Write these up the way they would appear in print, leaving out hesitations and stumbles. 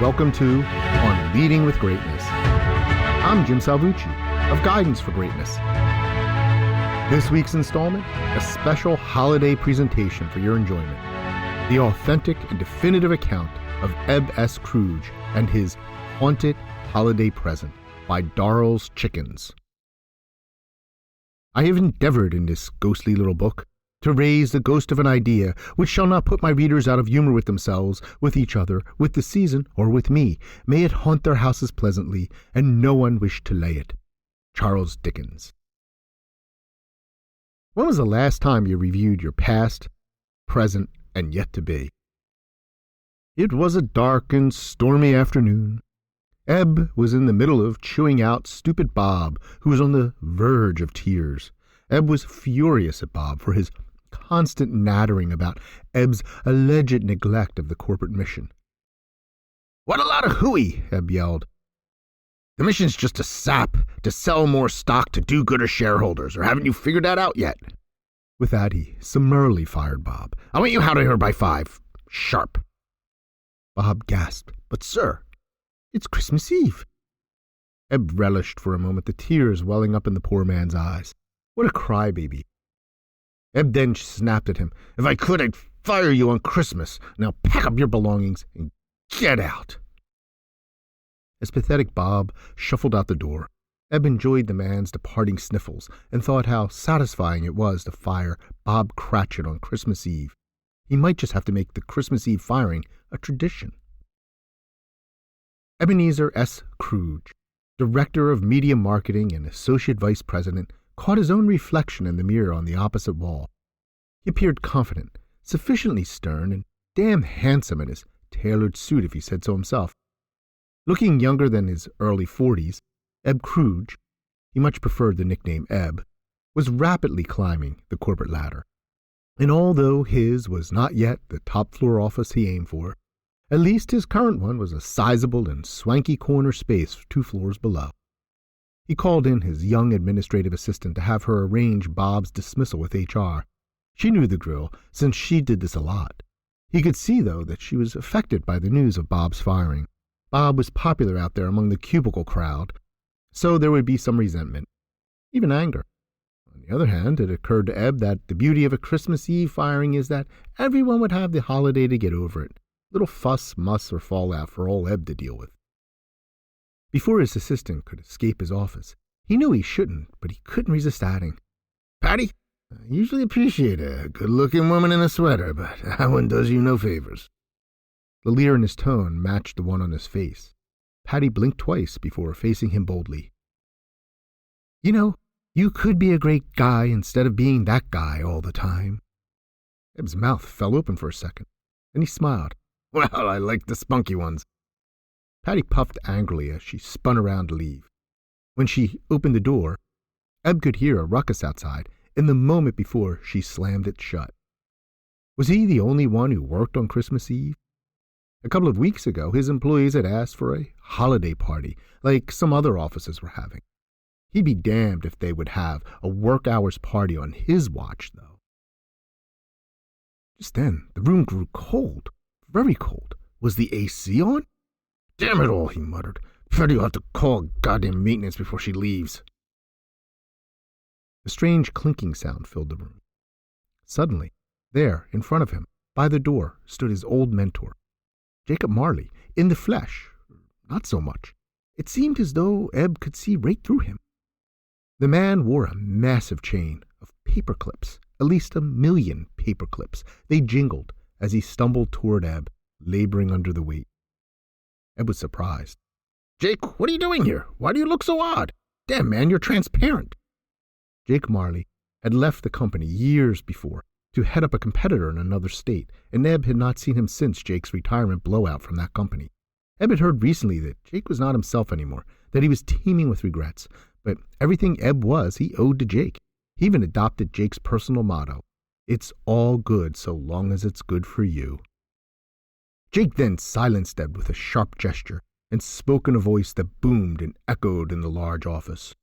Welcome to On Leading with Greatness. I'm Jim Salvucci of Guidance for Greatness. This week's installment, a special holiday presentation for your enjoyment. The authentic and definitive account of Ebb S. Krudge and his Haunted Holiday Present by Darrell's Chickens. I have endeavored in this ghostly little book to raise the ghost of an idea which shall not put my readers out of humor with themselves, with each other, with the season, or with me. May it haunt their houses pleasantly, and no one wish to lay it. Charles Dickens. When was the last time you reviewed your past, present, and yet to be? It was a dark and stormy afternoon. Ebb was in the middle of chewing out stupid Bob, who was on the verge of tears. Ebb was furious at Bob for his constant nattering about Ebb's alleged neglect of the corporate mission. "What a lot of hooey!" Ebb yelled. "The mission's just to sap, to sell more stock to do-gooder shareholders, or haven't you figured that out yet?" With that, he summarily fired Bob. "I want you out of here by 5. Sharp." Bob gasped. "But, sir, it's Christmas Eve." Ebb relished for a moment, the tears welling up in the poor man's eyes. What a crybaby. Ebb then snapped at him. "If I could, I'd fire you on Christmas. Now pack up your belongings and get out." As pathetic Bob shuffled out the door, Ebb enjoyed the man's departing sniffles and thought how satisfying it was to fire Bob Cratchit on Christmas Eve. He might just have to make the Christmas Eve firing a tradition. Ebenezer S. Krudge, Director of Media Marketing and Associate Vice President, caught his own reflection in the mirror on the opposite wall. He appeared confident, sufficiently stern, and damn handsome in his tailored suit if he said so himself. Looking younger than his early 40s, Ebb Krudge, he much preferred the nickname Ebb, was rapidly climbing the corporate ladder. And although his was not yet the top-floor office he aimed for, at least his current one was a sizable and swanky corner space 2 floors below. He called in his young administrative assistant to have her arrange Bob's dismissal with HR. She knew the drill, since she did this a lot. He could see, though, that she was affected by the news of Bob's firing. Bob was popular out there among the cubicle crowd, so there would be some resentment, even anger. On the other hand, it occurred to Ebb that the beauty of a Christmas Eve firing is that everyone would have the holiday to get over it. Little fuss, muss, or fallout for all Ebb to deal with. Before his assistant could escape his office, he knew he shouldn't, but he couldn't resist adding, "Patty, I usually appreciate a good-looking woman in a sweater, but that one does you no favors." The leer in his tone matched the one on his face. Patty blinked twice before facing him boldly. "You know, you could be a great guy instead of being that guy all the time." Ebb's mouth fell open for a second, then he smiled. "Well, I like the spunky ones." Patty puffed angrily as she spun around to leave. When she opened the door, Ebb could hear a ruckus outside in the moment before she slammed it shut. Was he the only one who worked on Christmas Eve? A couple of weeks ago, his employees had asked for a holiday party, like some other offices were having. He'd be damned if they would have a work hours party on his watch, though. Just then, the room grew cold, very cold. Was the AC on? "Damn it all," he muttered. "Patty will have to call goddamn maintenance before she leaves." A strange clinking sound filled the room. Suddenly, there, in front of him, by the door, stood his old mentor, Jacob Marley, in the flesh. Not so much. It seemed as though Ebb could see right through him. The man wore a massive chain of paper clips, at least 1,000,000 paper clips. They jingled as he stumbled toward Ebb, laboring under the weight. Ebb was surprised. "Jake, what are you doing here? Why do you look so odd? Damn, man, you're transparent." Jake Marley had left the company years before to head up a competitor in another state, and Ebb had not seen him since Jake's retirement blowout from that company. Ebb had heard recently that Jake was not himself anymore, that he was teeming with regrets, but everything Ebb was he owed to Jake. He even adopted Jake's personal motto, "It's all good so long as it's good for you." Jake then silenced Ebb with a sharp gesture and spoke in a voice that boomed and echoed in the large office.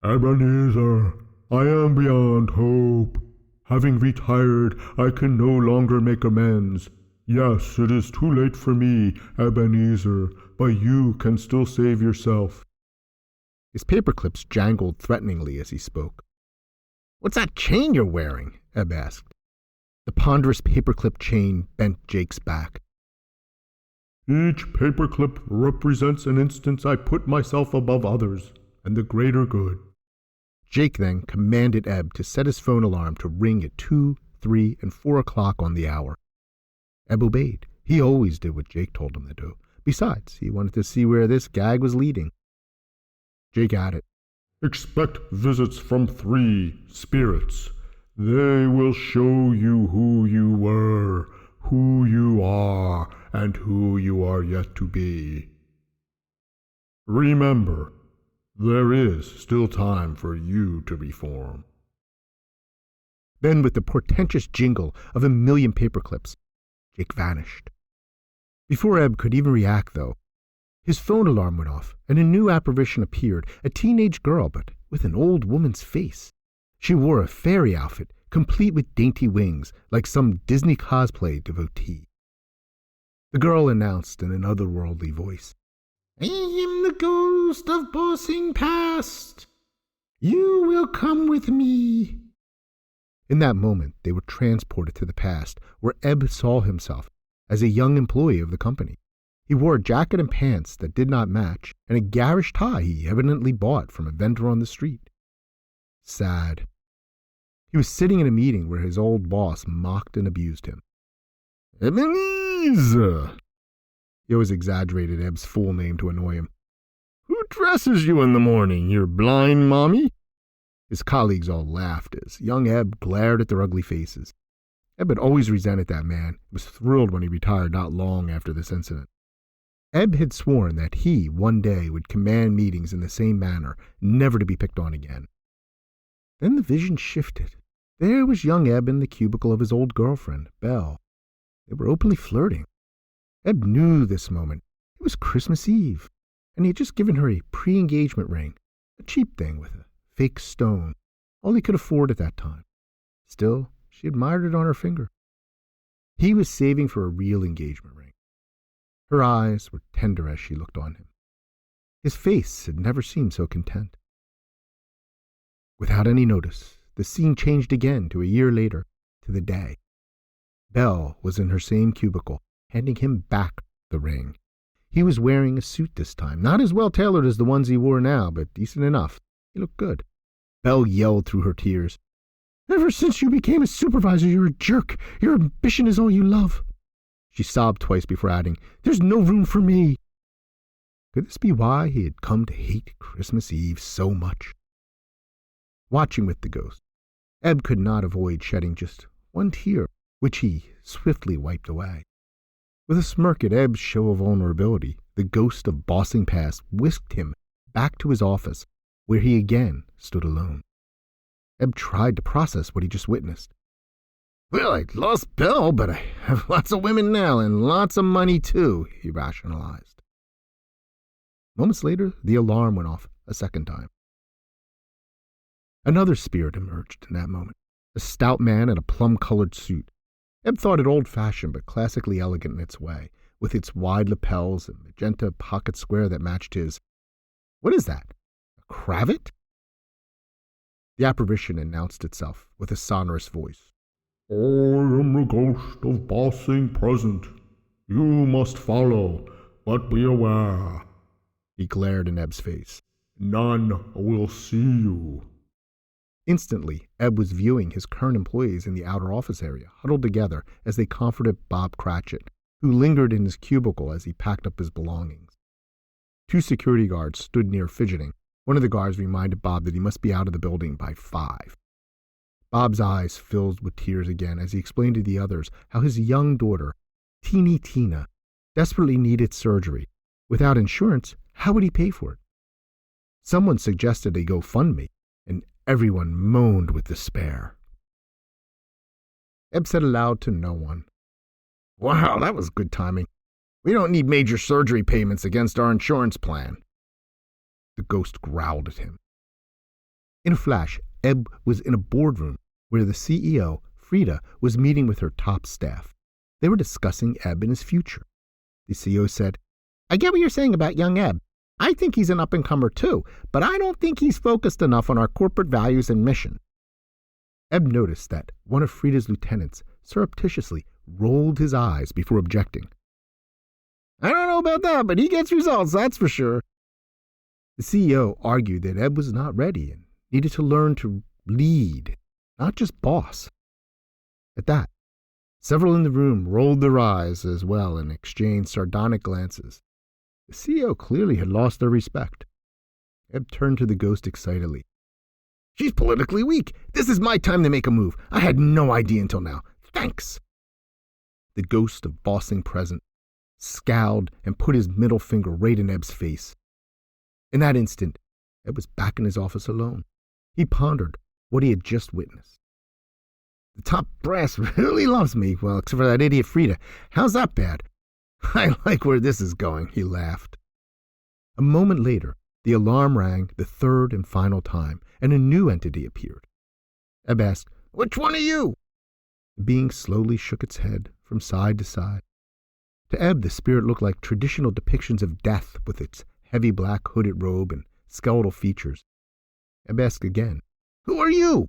"Ebenezer, I am beyond hope. Having retired, I can no longer make amends. Yes, it is too late for me, Ebenezer, but you can still save yourself. His paperclips jangled threateningly as he spoke. "What's that chain you're wearing?" Eb asked. The ponderous paperclip chain bent Jake's back. Each paperclip represents an instance I put myself above others and the greater good. Jake then commanded Eb to set his phone alarm to ring at 2, 3, and 4 o'clock on the hour. Eb obeyed. He always did what Jake told him to do. Besides, he wanted to see where this gag was leading. Jake added, Expect visits from 3 spirits. They will show you who you were, who you are, and who you are yet to be. Remember, there is still time for you to reform. Then, with the portentous jingle of a million paperclips, Jake vanished. Before Eb could even react, though, his phone alarm went off, and a new apparition appeared, a teenage girl, but with an old woman's face. She wore a fairy outfit, complete with dainty wings, like some Disney cosplay devotee. The girl announced in an otherworldly voice, "I am the ghost of bossing past. You will come with me." In that moment, they were transported to the past, where Eb saw himself as a young employee of the company. He wore a jacket and pants that did not match, and a garish tie he evidently bought from a vendor on the street. Sad. He was sitting in a meeting where his old boss mocked and abused him. "Ebenezer!" He always exaggerated Eb's full name to annoy him. "Who dresses you in the morning, your blind mommy?" His colleagues all laughed as young Eb glared at their ugly faces. Eb had always resented that man and was thrilled when he retired not long after this incident. Eb had sworn that he, one day, would command meetings in the same manner, never to be picked on again. Then the vision shifted. There was young Eb in the cubicle of his old girlfriend, Belle. They were openly flirting. Eb knew this moment. It was Christmas Eve, and he had just given her a pre-engagement ring, a cheap thing with a fake stone, all he could afford at that time. Still, she admired it on her finger. He was saving for a real engagement ring. Her eyes were tender as she looked on him. His face had never seemed so content. Without any notice, the scene changed again to a year later, to the day. Belle was in her same cubicle, handing him back the ring. He was wearing a suit this time, not as well tailored as the ones he wore now, but decent enough. He looked good. Belle yelled through her tears, "Ever since you became a supervisor, you're a jerk. Your ambition is all you love." She sobbed twice before adding, "There's no room for me." Could this be why he had come to hate Christmas Eve so much? Watching with the ghost, Eb could not avoid shedding just one tear, which he swiftly wiped away. With a smirk at Eb's show of vulnerability, the ghost of bossing past whisked him back to his office, where he again stood alone. Eb tried to process what he just witnessed. "Well, I lost Belle, but I have lots of women now, and lots of money too," he rationalized. Moments later, the alarm went off a second time. Another spirit emerged in that moment, a stout man in a plum-colored suit. Eb thought it old-fashioned but classically elegant in its way, with its wide lapels and magenta pocket square that matched his. What is that? A cravat? The apparition announced itself with a sonorous voice. I am the ghost of bossing present. You must follow, but be aware. He glared in Eb's face. None will see you. Instantly, Eb was viewing his current employees in the outer office area, huddled together as they comforted Bob Cratchit, who lingered in his cubicle as he packed up his belongings. 2 security guards stood near fidgeting. One of the guards reminded Bob that he must be out of the building by 5. Bob's eyes filled with tears again as he explained to the others how his young daughter, teeny Tina, desperately needed surgery. Without insurance, how would he pay for it? Someone suggested a GoFundMe, and everyone moaned with despair. Eb said aloud to no one, "Wow, that was good timing. We don't need major surgery payments against our insurance plan." The ghost growled at him. In a flash, Eb was in a boardroom where the CEO, Frida, was meeting with her top staff. They were discussing Ebb and his future. The CEO said, "I get what you're saying about young Ebb. I think he's an up-and-comer too, but I don't think he's focused enough on our corporate values and mission." Ebb noticed that one of Frida's lieutenants surreptitiously rolled his eyes before objecting. "I don't know about that, but he gets results, that's for sure." The CEO argued that Ebb was not ready and needed to learn to lead, not just boss. At that, several in the room rolled their eyes as well and exchanged sardonic glances. The CEO clearly had lost their respect. Ebb turned to the ghost excitedly. "She's politically weak. This is my time to make a move. I had no idea until now. Thanks." The ghost of bossing present scowled and put his middle finger right in Ebb's face. In that instant, Ebb was back in his office alone. He pondered what he had just witnessed. "The top brass really loves me, well, except for that idiot Frida. How's that bad? I like where this is going," he laughed. A moment later, the alarm rang the third and final time, and a new entity appeared. Ebb asked, "Which one are you?" The being slowly shook its head from side to side. To Ebb, the spirit looked like traditional depictions of death with its heavy black hooded robe and skeletal features. Ebb asked again, "Who are you?"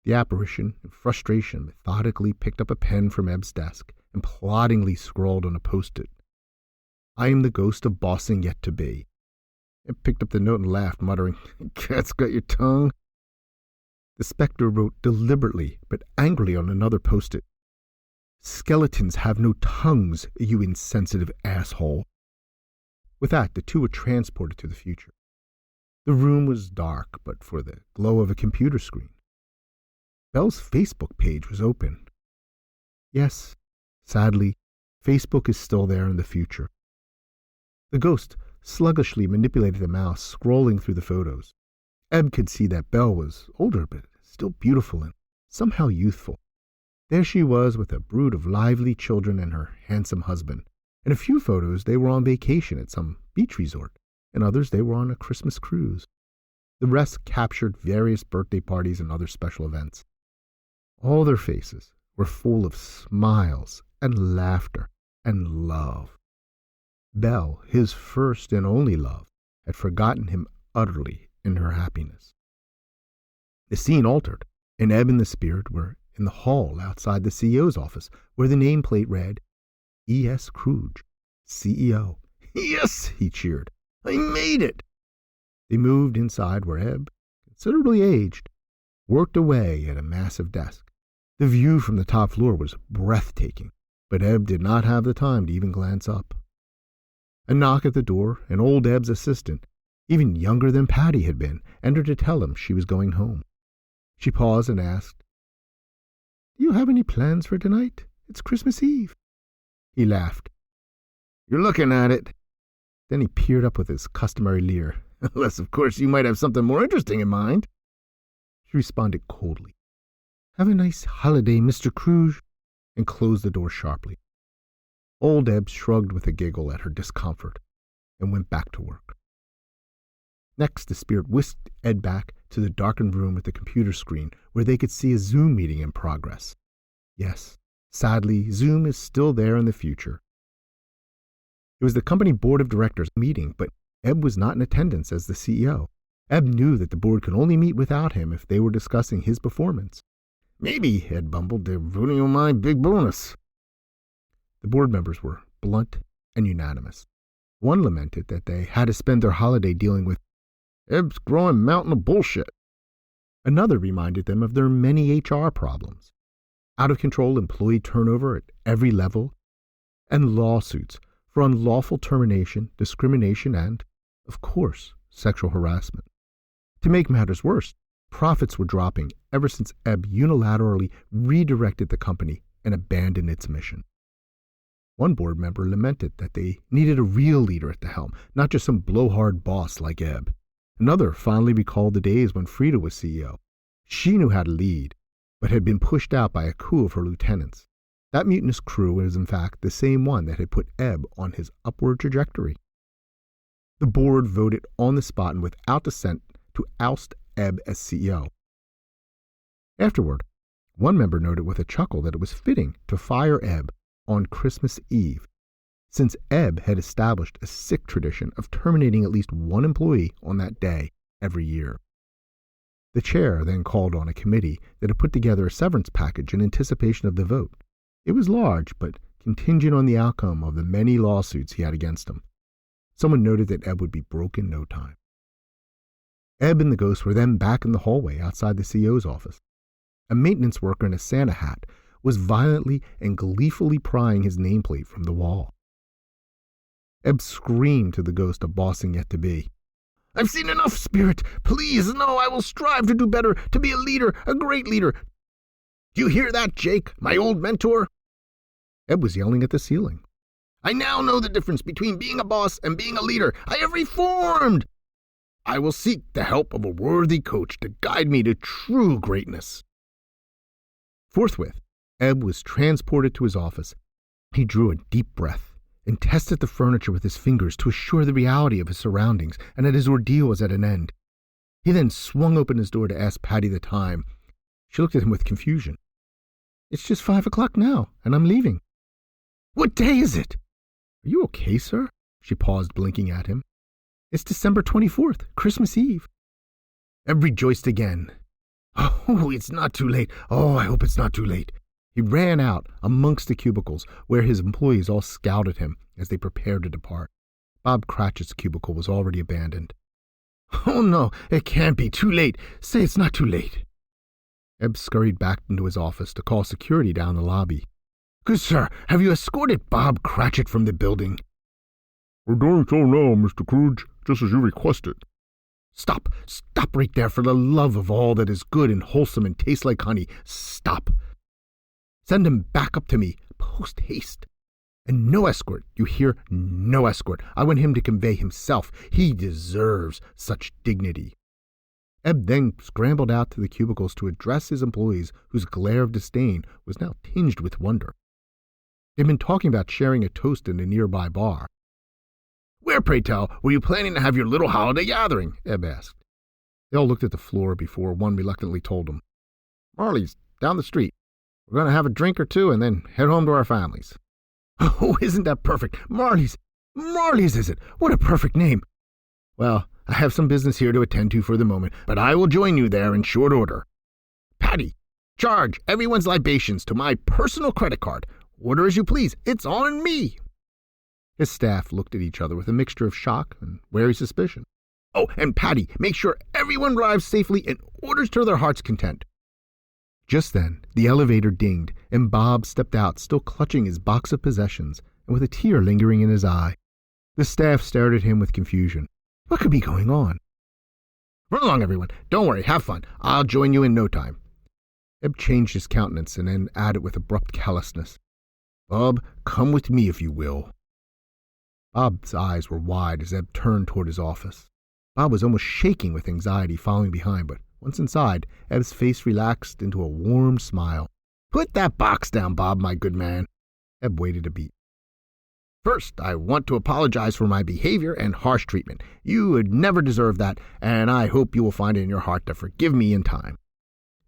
The apparition, in frustration, methodically picked up a pen from Ebb's desk and ploddingly scrawled on a post-it, "I am the ghost of bossing yet to be." Ebb picked up the note and laughed, muttering, "Cat's got your tongue." The spectre wrote deliberately but angrily on another post-it, "Skeletons have no tongues, you insensitive asshole." With that, the two were transported to the future. The room was dark, but for the glow of a computer screen. Belle's Facebook page was open. Yes, sadly, Facebook is still there in the future. The ghost sluggishly manipulated the mouse, scrolling through the photos. Ebb could see that Belle was older, but still beautiful and somehow youthful. There she was with a brood of lively children and her handsome husband. In a few photos, they were on vacation at some beach resort. In others, they were on a Christmas cruise. The rest captured various birthday parties and other special events. All their faces were full of smiles and laughter and love. Belle, his first and only love, had forgotten him utterly in her happiness. The scene altered, and Ebb and the spirit were in the hall outside the CEO's office, where the nameplate read, E.S. Krudge, CEO. "Yes," he cheered. "I made it." They moved inside where Ebb, considerably aged, worked away at a massive desk. The view from the top floor was breathtaking, but Ebb did not have the time to even glance up. A knock at the door, and old Ebb's assistant, even younger than Patty had been, entered to tell him she was going home. She paused and asked, "Do you have any plans for tonight? It's Christmas Eve." He laughed. "You're looking at it." Then he peered up with his customary leer. "Unless, of course, you might have something more interesting in mind." She responded coldly, "Have a nice holiday, Mr. Krudge," and closed the door sharply. Old Ebb shrugged with a giggle at her discomfort and went back to work. Next, the spirit whisked Ed back to the darkened room with the computer screen where they could see a Zoom meeting in progress. Yes, sadly, Zoom is still there in the future. It was the company board of directors meeting, but Ebb was not in attendance as the CEO. Ebb knew that the board could only meet without him if they were discussing his performance. "Maybe," Ed bumbled, "they're voting on my big bonus." The board members were blunt and unanimous. One lamented that they had to spend their holiday dealing with Ebb's growing mountain of bullshit. Another reminded them of their many HR problems, out-of-control employee turnover at every level, and lawsuits for unlawful termination, discrimination, and, of course, sexual harassment. To make matters worse, profits were dropping ever since Ebb unilaterally redirected the company and abandoned its mission. One board member lamented that they needed a real leader at the helm, not just some blowhard boss like Ebb. Another fondly recalled the days when Frida was CEO. She knew how to lead, but had been pushed out by a coup of her lieutenants. That mutinous crew was, in fact, the same one that had put Ebb on his upward trajectory. The board voted on the spot and without dissent to oust Ebb as CEO. Afterward, One member noted with a chuckle that it was fitting to fire Ebb on Christmas Eve, since Ebb had established a sick tradition of terminating at least one employee on that day every year. The chair then called on a committee that had put together a severance package in anticipation of the vote. It was large, but contingent on the outcome of the many lawsuits he had against him. Someone noted that Ebb would be broke in no time. Ebb and the ghost were then back in the hallway outside the CEO's office. A maintenance worker in a Santa hat was violently and gleefully prying his nameplate from the wall. Ebb screamed to the ghost of bossing yet to be. "I've seen enough, spirit! Please, no, I will strive to do better, to be a leader, a great leader. Do you hear that, Jake, my old mentor?" Ebb was yelling at the ceiling. "I now know the difference between being a boss and being a leader. I have reformed! I will seek the help of a worthy coach to guide me to true greatness." Forthwith, Ebb was transported to his office. He drew a deep breath and tested the furniture with his fingers to assure the reality of his surroundings and that his ordeal was at an end. He then swung open his door to ask Patty the time. She looked at him with confusion. "It's just 5 o'clock now, and I'm leaving." "What day is it?" "Are you okay, sir?" She paused, blinking at him. "It's December 24th, Christmas Eve." Ebb rejoiced again. "Oh, it's not too late. Oh, I hope it's not too late." He ran out amongst the cubicles, where his employees all scowled at him as they prepared to depart. Bob Cratchit's cubicle was already abandoned. "Oh, no, it can't be too late. Say it's not too late." Ebb scurried back into his office to call security down the lobby. "Good sir, have you escorted Bob Cratchit from the building?" "We're doing so now, Mr. Krudge, just as you requested." Stop right there, for the love of all that is good and wholesome and tastes like honey. Stop. Send him back up to me, post haste. And no escort, you hear? No escort. I want him to convey himself. He deserves such dignity." Ebb then scrambled out to the cubicles to address his employees, whose glare of disdain was now tinged with wonder. They'd been talking about sharing a toast in a nearby bar. "Where, pray tell, were you planning to have your little holiday gathering?" Ebb asked. They all looked at the floor before one reluctantly told them. "Marley's, down the street. We're going to have a drink or two and then head home to our families." "Oh, isn't that perfect? Marley's! Marley's, is it? What a perfect name! Well, I have some business here to attend to for the moment, but I will join you there in short order. Patty, charge everyone's libations to my personal credit card. Order as you please. It's on me." His staff looked at each other with a mixture of shock and wary suspicion. "Oh, and Patty, make sure everyone arrives safely and orders to their heart's content." Just then, the elevator dinged, and Bob stepped out, still clutching his box of possessions, and with a tear lingering in his eye. The staff stared at him with confusion. What could be going on? "Run along, everyone. Don't worry. Have fun. I'll join you in no time." Ebb changed his countenance and then added with abrupt callousness, "Bob, come with me if you will." Bob's eyes were wide as Ebb turned toward his office. Bob was almost shaking with anxiety following behind, but once inside, Ebb's face relaxed into a warm smile. "Put that box down, Bob, my good man." Ebb waited a beat. "First, I want to apologize for my behavior and harsh treatment. You would never deserve that, and I hope you will find it in your heart to forgive me in time."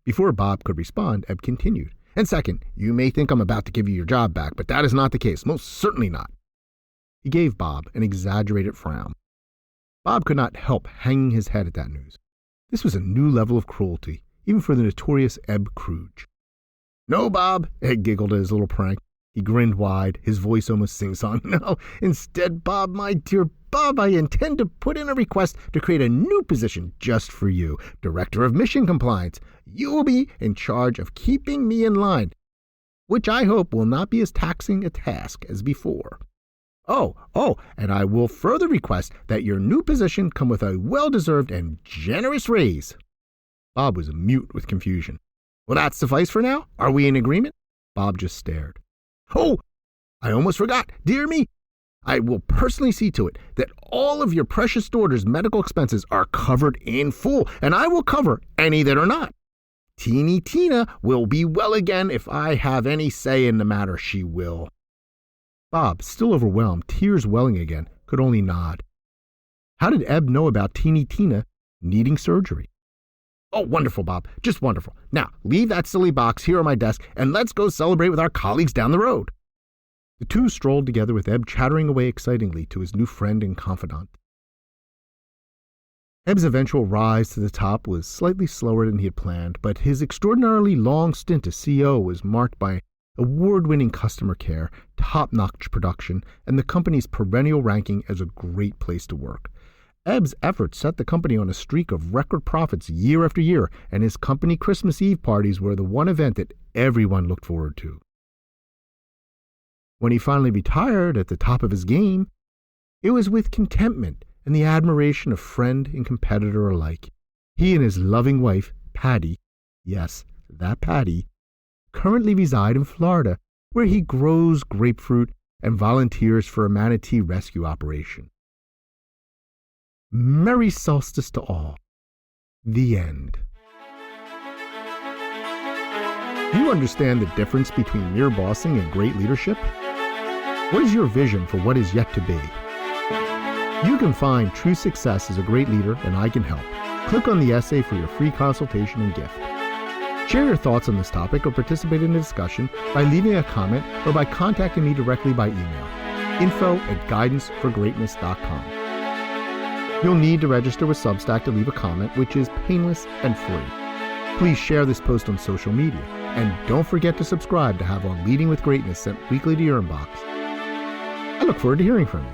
Before Bob could respond, Ebb continued. "And second, you may think I'm about to give you your job back, but that is not the case. Most certainly not." He gave Bob an exaggerated frown. Bob could not help hanging his head at that news. This was a new level of cruelty, even for the notorious Ebb Krudge. "No, Bob," Ed giggled at his little prank. He grinned wide, his voice almost sing-song. "No, instead, Bob, my dear Bob, I intend to put in a request to create a new position just for you, Director of Mission Compliance. You will be in charge of keeping me in line, which I hope will not be as taxing a task as before. Oh, and I will further request that your new position come with a well-deserved and generous raise." Bob was mute with confusion. "Will that suffice for now? Are we in agreement?" Bob just stared. "Oh, I almost forgot. Dear me, I will personally see to it that all of your precious daughter's medical expenses are covered in full, and I will cover any that are not. Teeny Tina will be well again. If I have any say in the matter, she will." Bob, still overwhelmed, tears welling again, could only nod. How did Ebb know about Teeny Tina needing surgery? Oh, wonderful, Bob. Just wonderful. Now, leave that silly box here on my desk, and let's go celebrate with our colleagues down the road. The two strolled together with Eb chattering away excitingly to his new friend and confidant. Eb's eventual rise to the top was slightly slower than he had planned, but his extraordinarily long stint as CEO was marked by award-winning customer care, top-notch production, and the company's perennial ranking as a great place to work. Eb's efforts set the company on a streak of record profits year after year, and his company Christmas Eve parties were the one event that everyone looked forward to. When he finally retired at the top of his game, it was with contentment and the admiration of friend and competitor alike. He and his loving wife, Patty, yes, that Patty, currently reside in Florida, where he grows grapefruit and volunteers for a manatee rescue operation. Merry solstice to all. The end. Do you understand the difference between mere bossing and great leadership? What is your vision for what is yet to be? You can find true success as a great leader, and I can help. Click on the essay for your free consultation and gift. Share your thoughts on this topic or participate in the discussion by leaving a comment or by contacting me directly by email. info@guidanceforgreatness.com. You'll need to register with Substack to leave a comment, which is painless and free. Please share this post on social media, and don't forget to subscribe to have On Leading with Greatness sent weekly to your inbox. I look forward to hearing from you.